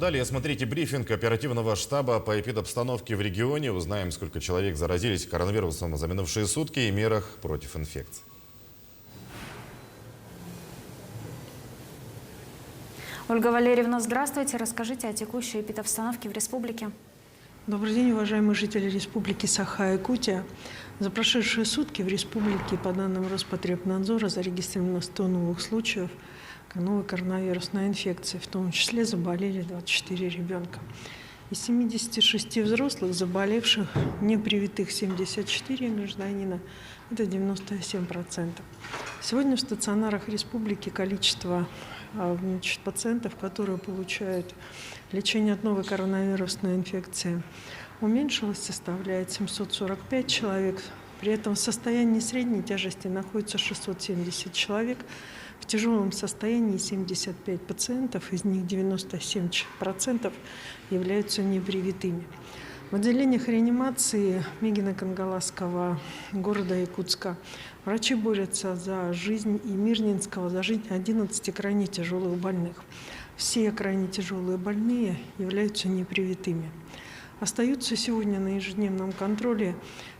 Далее смотрите брифинг оперативного штаба по эпидобстановке в регионе. Узнаем, сколько человек заразились коронавирусом за минувшие сутки и мерах против инфекции. Ольга Валерьевна, здравствуйте. Расскажите о текущей эпидобстановке в республике. Добрый день, уважаемые жители Республики Саха-Якутия. За прошедшие сутки в республике, по данным Роспотребнадзора, зарегистрировано 100 новых случаев новой коронавирусной инфекции. В том числе заболели 24 ребенка. Из 76 взрослых заболевших, не привитых 74 гражданина, это 97%. Сегодня в стационарах республики количество пациентов, которые получают лечение от новой коронавирусной инфекции, уменьшилось, составляет 745 человек. При этом в состоянии средней тяжести находится 670 человек. В тяжелом состоянии 75 пациентов, из них 97% являются непривитыми. В отделениях реанимации Мигино-Кангаласского города Якутска врачи борются за жизнь и Мирнинского, за жизнь 11 крайне тяжелых больных. Все крайне тяжелые больные являются непривитыми. Остаются сегодня на ежедневном контроле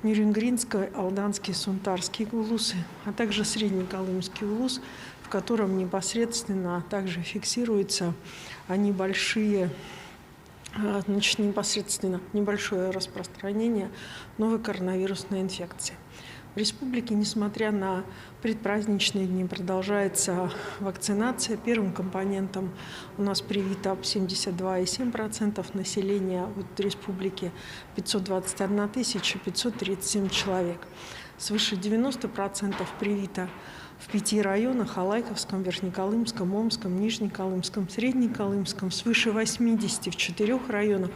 Нюрингринский, Алданский, Сунтарский улусы, а также Среднеколымский улус, в котором непосредственно также фиксируется небольшое распространение новой коронавирусной инфекции. В республике, несмотря на предпраздничные дни, продолжается вакцинация. Первым компонентом у нас привито 72,7% населения от республики, 521 537 человек. Свыше 90% привито в 5 районах: Алайковском, Верхнеколымском, Омском, Нижнеколымском, Среднеколымском, свыше 80 в 4 районах: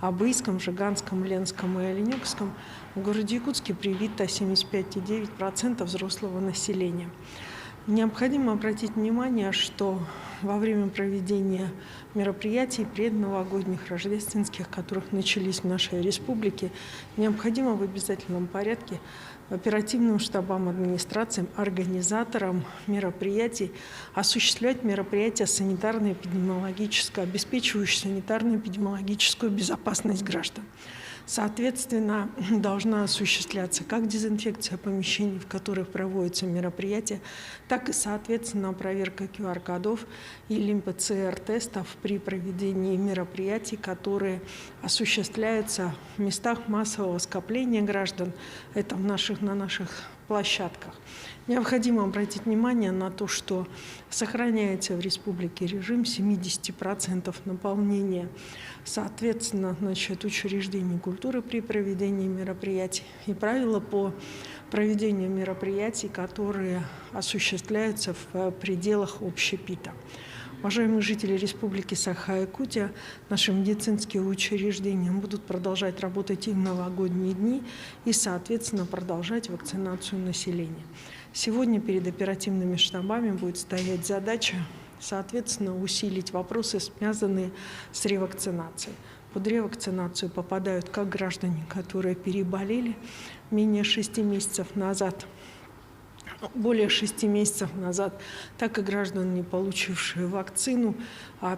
Абыйском, Жиганском, Ленском и Оленёкском. В городе Якутске привито 75,9% взрослого населения. Необходимо обратить внимание, что во время проведения мероприятий предновогодних, рождественских, которых начались в нашей республике, необходимо в обязательном порядке оперативным штабам, администрациям, организаторам мероприятий осуществлять мероприятия санитарно-эпидемиологическое, обеспечивающие санитарно-эпидемиологическую безопасность граждан. Соответственно, должна осуществляться как дезинфекция помещений, в которых проводятся мероприятия, так и, соответственно, проверка QR-кодов или ПЦР-тестов при проведении мероприятий, которые осуществляются в местах массового скопления граждан, это на наших площадках. Необходимо обратить внимание на то, что сохраняется в республике режим 70% наполнения. Соответственно, учреждений культуры при проведении мероприятий и правила по проведению мероприятий, которые осуществляются в пределах общепита. Уважаемые жители Республики Саха-Якутия, наши медицинские учреждения будут продолжать работать и в новогодние дни и, соответственно, продолжать вакцинацию населения. Сегодня перед оперативными штабами будет стоять задача, соответственно, усилить вопросы, связанные с ревакцинацией. Под ревакцинацию попадают как граждане, которые переболели более 6 месяцев назад, так и граждане, не получившие вакцину,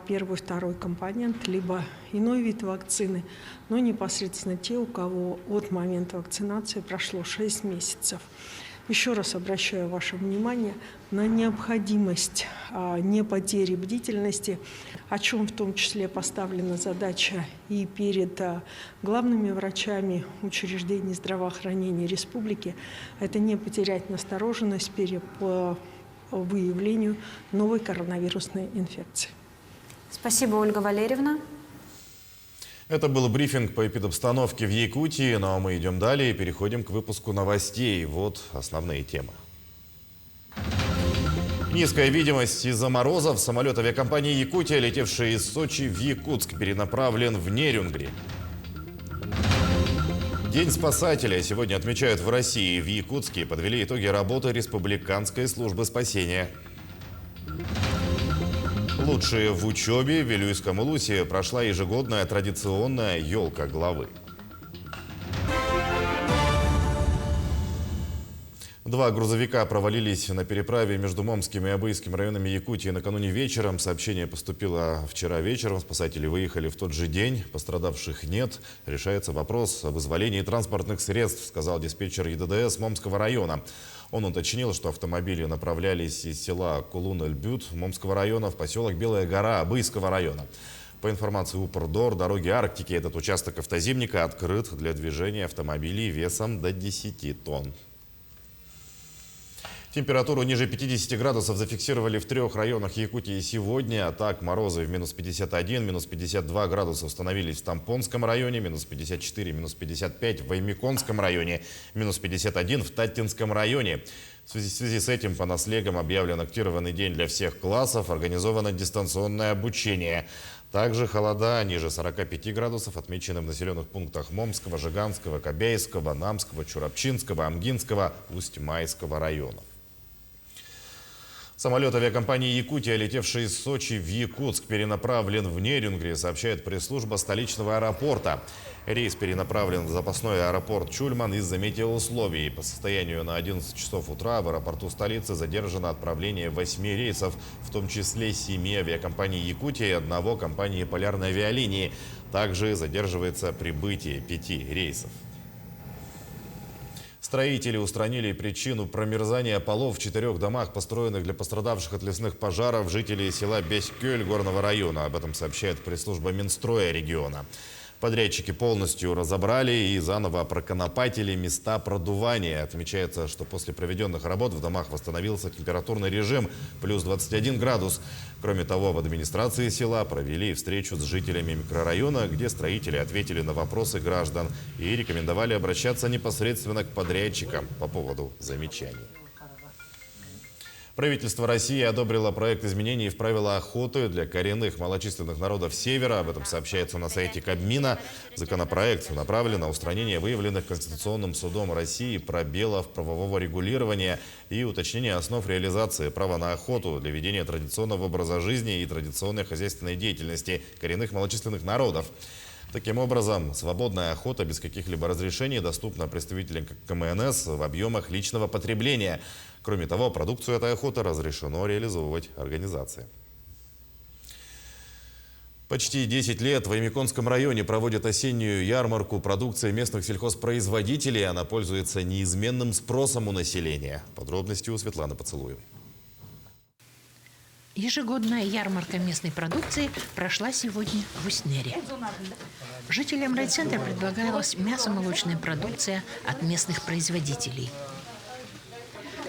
первый, второй компонент, либо иной вид вакцины, но непосредственно те, у кого от момента вакцинации прошло 6 месяцев. Еще раз обращаю ваше внимание на необходимость не потери бдительности, о чем в том числе поставлена задача и перед главными врачами учреждений здравоохранения республики. Это не потерять настороженность по выявлению новой коронавирусной инфекции. Спасибо, Ольга Валерьевна. Это был брифинг по эпидобстановке в Якутии, ну а мы идем далее и переходим к выпуску новостей. Вот основные темы. Низкая видимость из-за морозов. Самолет авиакомпании «Якутия», летевший из Сочи в Якутск, перенаправлен в Нерюнгри. День спасателя сегодня отмечают в России. В Якутске подвели итоги работы Республиканской службы спасения. Лучшие в учебе. В Вилюйском улусе прошла ежегодная традиционная елка главы. Два грузовика провалились на переправе между Момским и Абыйским районами Якутии накануне вечером. Сообщение поступило вчера вечером. Спасатели выехали в тот же день. Пострадавших нет. Решается вопрос о вызволении транспортных средств, сказал диспетчер ЕДДС Момского района. Он уточнил, что автомобили направлялись из села Кулун-эль-Бют Момского района в поселок Белая гора Абыйского района. По информации Упрдор, дороги Арктики, этот участок автозимника открыт для движения автомобилей весом до 10 тонн. Температуру ниже 50 градусов зафиксировали в 3 районах Якутии сегодня. А так, морозы в минус 51, минус 52 градуса установились в Тампонском районе, минус 54, минус 55 в Ваймиконском районе, минус 51 в Таттинском районе. В связи с этим по наслегам объявлен активированный день для всех классов, организовано дистанционное обучение. Также холода ниже 45 градусов отмечены в населенных пунктах Момского, Жиганского, Кобяйского, Намского, Чурапчинского, Амгинского, Усть-Майского районов. Самолет авиакомпании «Якутия», летевший из Сочи в Якутск, перенаправлен в Нерюнгри, сообщает пресс-служба столичного аэропорта. Рейс перенаправлен в запасной аэропорт Чульман из-за метеоусловий. По состоянию на 11 часов утра в аэропорту столицы задержано отправление 8 рейсов, в том числе 7 авиакомпаний «Якутия» и 1 компании «Полярной авиалинии». Также задерживается прибытие 5 рейсов. Строители устранили причину промерзания полов в 4 домах, построенных для пострадавших от лесных пожаров жителей села Беськёль горного района. Об этом сообщает пресс-служба Минстроя региона. Подрядчики полностью разобрали и заново проконопатили места продувания. Отмечается, что после проведенных работ в домах восстановился температурный режим плюс 21 градус. Кроме того, в администрации села провели встречу с жителями микрорайона, где строители ответили на вопросы граждан и рекомендовали обращаться непосредственно к подрядчикам по поводу замечаний. Правительство России одобрило проект изменений в правила охоты для коренных малочисленных народов Севера. Об этом сообщается на сайте Кабмина. Законопроект направлен на устранение выявленных Конституционным судом России пробелов правового регулирования и уточнение основ реализации права на охоту для ведения традиционного образа жизни и традиционной хозяйственной деятельности коренных малочисленных народов. Таким образом, свободная охота без каких-либо разрешений доступна представителям КМНС в объемах личного потребления. Кроме того, продукцию этой охоты разрешено реализовывать организации. Почти 10 лет в Ваймиконском районе проводят осеннюю ярмарку продукции местных сельхозпроизводителей. Она пользуется неизменным спросом у населения. Подробности у Светланы Поцелуевой. Ежегодная ярмарка местной продукции прошла сегодня в Уснере. Жителям райцентра предлагалась мясо-молочная продукция от местных производителей.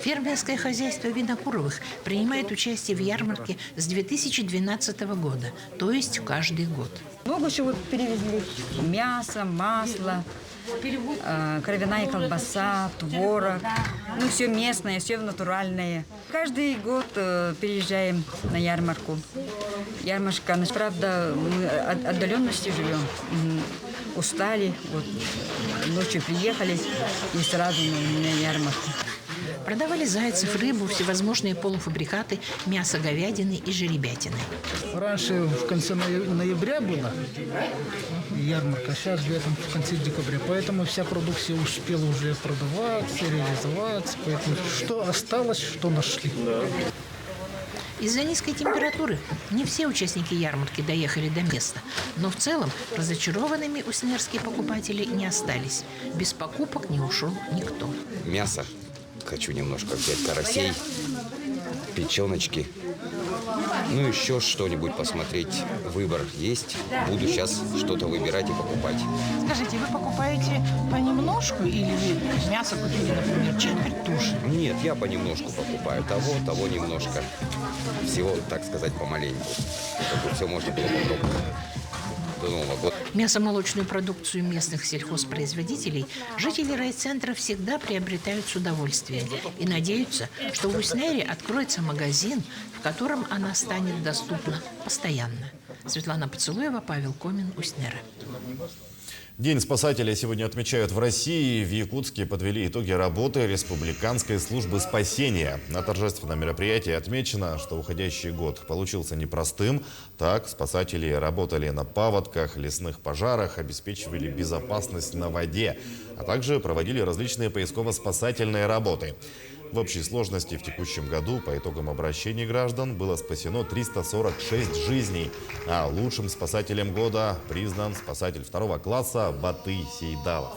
Фермерское хозяйство Винокуровых принимает участие в ярмарке с 2012 года, то есть каждый год. Много чего перевезли. Мясо, масло, кровяная колбаса, творог. Ну, все местное, все натуральное. Каждый год переезжаем на ярмарку. Ярмарка, правда, мы отдаленности живем. Устали, вот, ночью приехали и сразу на ярмарку. Продавали зайцев, рыбу, всевозможные полуфабрикаты, мясо говядины и жеребятины. Раньше в конце ноября была ярмарка, сейчас летом в конце декабря. Поэтому вся продукция успела уже продаваться, реализоваться. Поэтому что осталось, что нашли. Из-за низкой температуры не все участники ярмарки доехали до места. Но в целом разочарованными уснерские покупатели не остались. Без покупок не ушел никто. Мясо. Хочу немножко взять карасей, печеночки. Ну, еще что-нибудь посмотреть. Выбор есть. Буду сейчас что-то выбирать и покупать. Скажите, вы покупаете понемножку или вы мясо купили, например, четверть туши? Нет, я понемножку покупаю. Того немножко. Всего, так сказать, помаленьку. Чтобы все можно было попробовать до Нового года. Мясо-молочную продукцию местных сельхозпроизводителей жители райцентра всегда приобретают с удовольствием и надеются, что в Уснере откроется магазин, в котором она станет доступна постоянно. Светлана Поцелуева, Павел Комин, Уснера. День спасателя сегодня отмечают в России. В Якутске подвели итоги работы Республиканской службы спасения. На торжественном мероприятии отмечено, что уходящий год получился непростым. Так, спасатели работали на паводках, лесных пожарах, обеспечивали безопасность на воде, а также проводили различные поисково-спасательные работы. В общей сложности в текущем году по итогам обращений граждан было спасено 346 жизней, а лучшим спасателем года признан спасатель 2-го класса Батый Сейдалов.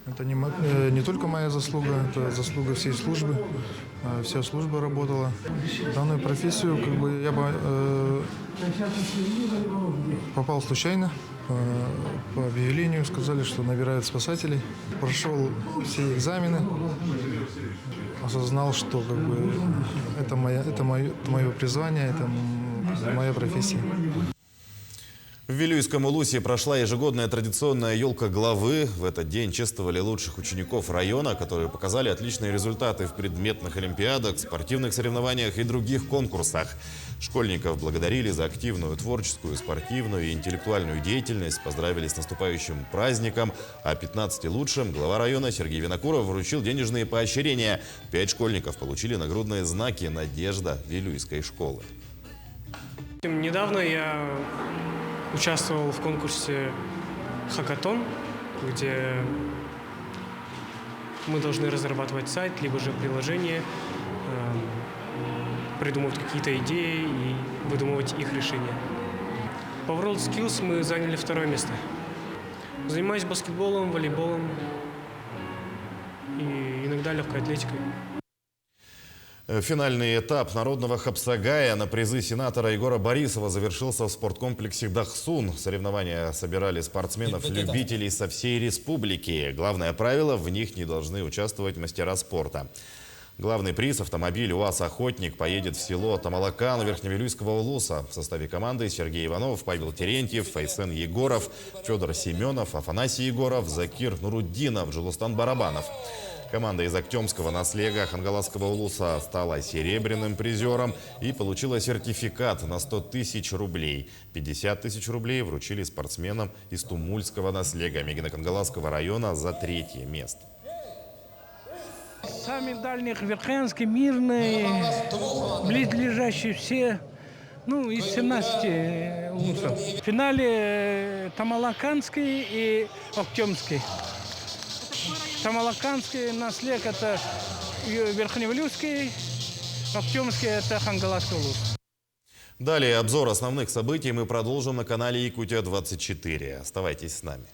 Это не только моя заслуга, это заслуга всей службы. Вся служба работала. Данную профессию я попал случайно. По объявлению сказали, что набирают спасателей. Прошел все экзамены. Осознал, что это мое призвание, это моя профессия. В Вилюйском Улусе прошла ежегодная традиционная елка главы. В этот день чествовали лучших учеников района, которые показали отличные результаты в предметных олимпиадах, спортивных соревнованиях и других конкурсах. Школьников благодарили за активную творческую, спортивную и интеллектуальную деятельность, поздравили с наступающим праздником, а 15 лучшим глава района Сергей Винокуров вручил денежные поощрения. 5 школьников получили нагрудные знаки «Надежда» Вилюйской школы. Недавно я участвовал в конкурсе «Хакатон», где мы должны разрабатывать сайт, либо же приложение, придумывать какие-то идеи и выдумывать их решения. По WorldSkills мы заняли 2-е место. Занимаюсь баскетболом, волейболом и иногда легкой атлетикой. Финальный этап народного хапсагая на призы сенатора Егора Борисова завершился в спорткомплексе «Дахсун». Соревнования собирали спортсменов-любителей со всей республики. Главное правило – в них не должны участвовать мастера спорта. Главный приз – автомобиль УАЗ «Охотник» поедет в село Тамалакан Верхневилюйского Улуса. В составе команды Сергей Иванов, Павел Терентьев, Файсен Егоров, Федор Семенов, Афанасий Егоров, Закир Нуруддинов, Джилустан Барабанов. Команда из Актемского наслега Хангаласского Улуса стала серебряным призером и получила сертификат на 100 тысяч рублей. 50 тысяч рублей вручили спортсменам из Тумульского наслега Мегино-Кангаласского района за 3-е место. Сами дальних Верхянский, Мирный, близлежащие все, из 17 улусов. В финале Тамалаканский и Актемский. Тамалаканский наслег – это Верхневилюйский, Актемский – это Хангаласский улус. Далее обзор основных событий мы продолжим на канале Якутия-24. Оставайтесь с нами.